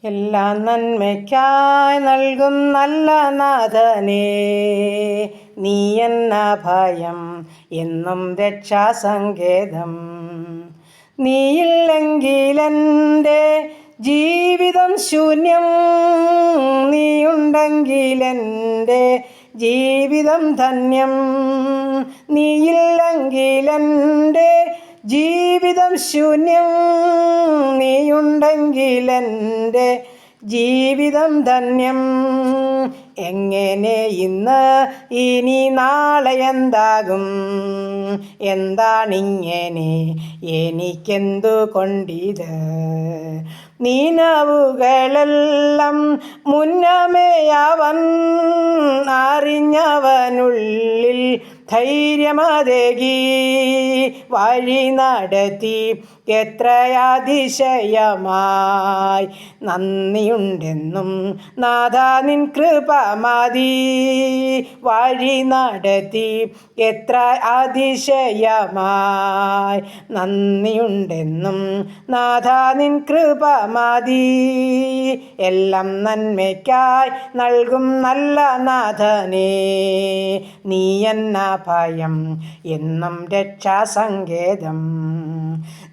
എല്ലാം നന്മയ്ക്കായി നൽകും നല്ല നാഥനേ, നീ എന്ന ഭയം എന്നും രക്ഷാസങ്കേതം. നീയില്ലെങ്കിലെൻ്റെ ജീവിതം ശൂന്യം, നീയുണ്ടെങ്കിലെൻ്റെ ജീവിതം ധന്യം. നീയില്ലെങ്കിലെൻ്റെ ജീവിതം ശൂന്യം, നീയുണ്ടെങ്കിലെൻ്റെ ജീവിതം ധന്യം. എങ്ങനെ ഇന്ന് ഇനി നാളെ എന്താകും, എന്താണിങ്ങനെ എനിക്കെന്തു കൊണ്ടിത്? നീനവുകളെല്ലാം മുന്നമേ അവൻ അറിഞ്ഞവനുള്ളിൽ ധൈര്യമതേകി വഴി നടത്തി എത്രയതിശയമായി. നന്ദിയുണ്ടെന്നും നാഥ നിൻ കൃപ മതി, വഴി നടത്തി എത്ര അതിശയമായി. നന്ദിയുണ്ടെന്നും നാഥ നിൻ കൃപ മതി. എല്ലാം നന്മയ്ക്കായി നൽകും നല്ല നാഥനേ, നീ എന്ന ഭയം എന്നും രക്ഷാസങ്കേതം.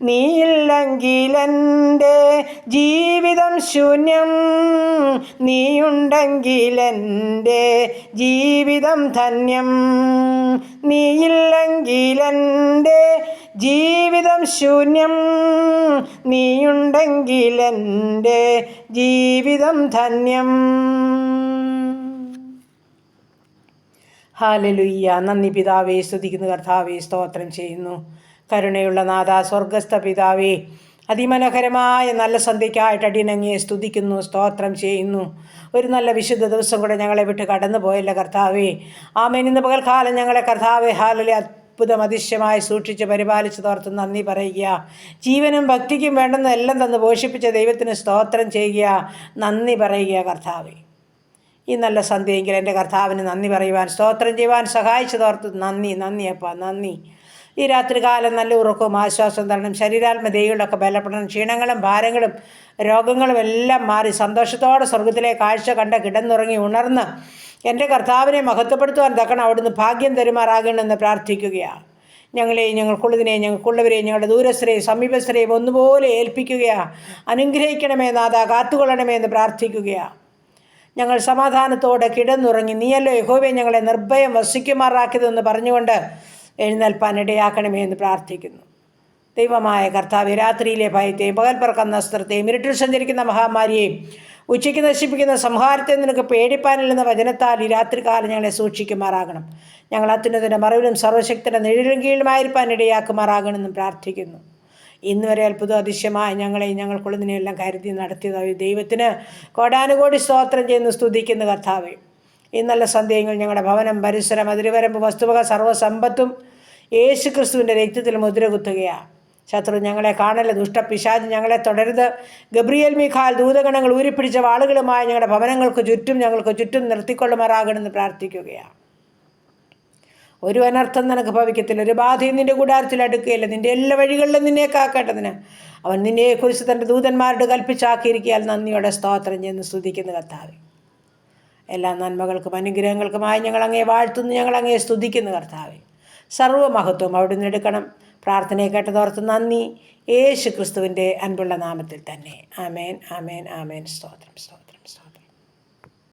നീയില്ലെങ്കിലെൻ്റെ ജീവിതം ശൂന്യം, നീയുണ്ടെങ്കിലെൻ്റെ ജീവിതം ധന്യം. നീയില്ലെങ്കിലെൻ്റെ ജീവിതം ശൂന്യം, നീയുണ്ടെങ്കിലെൻ്റെ ജീവിതം ധന്യം. ഹല്ലേലൂയ. നന്ദി പിതാവേ, സ്തുതിക്കുന്നു കർത്താവേ, സ്തോത്രം ചെയ്യുന്നു. കരുണയുള്ള നാഥ, സ്വർഗസ്ഥ പിതാവേ, അതിമനോഹരമായ നല്ല സന്ധ്യയ്ക്കായിട്ട് അടിയനങ്ങയെ സ്തുതിക്കുന്നു, സ്തോത്രം ചെയ്യുന്നു. ഒരു നല്ല വിശുദ്ധ ദിവസം കൂടെ ഞങ്ങളെ വിട്ട് കടന്നു പോയല്ലോ കർത്താവേ. ആമേൻ. ഇന്ന് പകൽക്കാലം ഞങ്ങളെ കർത്താവേ ഹാലലി അത്ഭുതം അതിശയമായി സൂക്ഷിച്ച് പരിപാലിച്ച് തോർത്ത് നന്ദി പറയുക. ജീവനും ഭക്തിക്കും വേണ്ടുന്നതെല്ലാം തന്ന് പോഷിപ്പിച്ച ദൈവത്തിന് സ്തോത്രം ചെയ്യുക, നന്ദി പറയുക കർത്താവേ. ഈ നല്ല സന്ധ്യയെങ്കിൽ എൻ്റെ കർത്താവിന് നന്ദി പറയുവാൻ, സ്തോത്രം ചെയ്യുവാൻ സഹായിച്ചു തോർത്ത് നന്ദി. നന്ദിയപ്പ, നന്ദി. ഈ രാത്രികാലം നല്ല ഉറക്കവും ആശ്വാസം തരണം. ശരീരാത്മദേഹികളൊക്കെ ബലപ്പെടണം. ക്ഷീണങ്ങളും ഭാരങ്ങളും രോഗങ്ങളും എല്ലാം മാറി സന്തോഷത്തോടെ സ്വർഗത്തിലെ കാഴ്ച കണ്ട് കിടന്നുറങ്ങി ഉണർന്ന് എൻ്റെ കർത്താവിനെ മഹത്വപ്പെടുത്തുവാൻ തക്കണം അവിടുന്ന് ഭാഗ്യം തരുമാറാകണമെന്ന് പ്രാർത്ഥിക്കുകയാണ്. ഞങ്ങളെയും ഞങ്ങൾക്കുള്ളതിനെയും ഞങ്ങൾക്കുള്ളവരെയും ഞങ്ങളുടെ ദൂരസ്ഥരെയും സമീപസ്ഥരെയും ഒന്നുപോലെ ഏൽപ്പിക്കുകയാണ്. അനുഗ്രഹിക്കണമേ നാഥ, കാത്തുകൊള്ളണമേ എന്ന് പ്രാർത്ഥിക്കുകയാണ്. ഞങ്ങൾ സമാധാനത്തോടെ കിടന്നുറങ്ങി നീയല്ലോ യഹോവേ ഞങ്ങളെ നിർഭയം വസിക്കുമാറാക്കിയതെന്ന് പറഞ്ഞുകൊണ്ട് എഴുന്നേൽപ്പാൻ ഇടയാക്കണമേ എന്ന് പ്രാർത്ഥിക്കുന്നു. ദൈവമായ കർത്താവ്, രാത്രിയിലെ ഭയത്തെയും പകൽ പറക്കുന്ന അസ്ത്രത്തെയും ഇരുട്ടിൽ സഞ്ചരിക്കുന്ന മഹാമാരിയെയും ഉച്ചയ്ക്ക് നശിപ്പിക്കുന്ന സംഹാരത്തെ നിനക്ക് പേടിപ്പാനില്ലെന്ന വചനത്താൽ ഈ രാത്രികാലം ഞങ്ങളെ സൂക്ഷിക്കുമാറാകണം. ഞങ്ങൾ അത്യുന്നതിൻ്റെ മറവിലും സർവശക്തിയുടെ നിഴലിൻ കീഴുമായിരിക്കാൻ ഇടയാക്കുമാറാകണമെന്നും പ്രാർത്ഥിക്കുന്നു. ഇന്ന് വരെ അത്ഭുത അതിശയമായി ഞങ്ങളെയും ഞങ്ങൾക്കുള്ളതിനെയെല്ലാം കരുതി നടത്തിയതായി ദൈവത്തിന് കോടാനുകോടി സ്തോത്രം ചെയ്യുന്നു, സ്തുതിക്കുന്നു കർത്താവേ. ഈ നല്ല സന്ധ്യകൾ ഞങ്ങളുടെ ഭവനം, പരിസരം, അതിരുവരമ്പ്, വസ്തുവക സർവ്വസമ്പത്തും യേശു ക്രിസ്തുവിൻ്റെ രക്തത്തിൽ മുദ്ര കുത്തുകയാണ്. ശത്രു ഞങ്ങളെ കാണല്, ദുഷ്ടപിശാച് ഞങ്ങളെ തുടരുത്. ഗബ്രിയേൽ മീഖാൽ ദൂതഗണങ്ങൾ ഊരിപ്പിടിച്ച വാളുകളുമായി ഞങ്ങളുടെ ഭവനങ്ങൾക്ക് ചുറ്റും നിർത്തിക്കൊള്ളുമാറാകണമെന്ന് പ്രാർത്ഥിക്കുകയാണ്. ഒരു അനർത്ഥം നിനക്ക് ഭവിക്കത്തില്ല, ഒരു ബാധയും നിൻ്റെ കൂടാരത്തിൽ അടുക്കുകയില്ല. നിൻ്റെ എല്ലാ വഴികളിലും നിന്നെ കാക്കേണ്ടതിന് അവൻ നിന്നെക്കുറിച്ച് തൻ്റെ ദൂതന്മാരോട് കൽപ്പിച്ചാക്കിയിരിക്കാൻ നന്ദിയോടെ സ്തോത്രം ചെയ്യുന്നു, സ്തുതിക്കുന്ന കർത്താവേ. എല്ലാ നന്മകൾക്കും അനുഗ്രഹങ്ങൾക്കുമായി ഞങ്ങൾ അങ്ങേ വാഴ്ത്തുന്നു, ഞങ്ങൾ അങ്ങേ സ്തുതിക്കുന്നു കർത്താവേ. സർവ്വമഹത്വം അവിടുന്ന് എടുക്കണം. പ്രാർത്ഥനയെ കേട്ടതോർത്ത് നന്ദി, യേശു ക്രിസ്തുവിൻ്റെ അൻപുള്ള നാമത്തിൽ തന്നെ. ആമേൻ, ആമേൻ, ആമേൻ. സ്തോത്രം, സ്തോത്രം.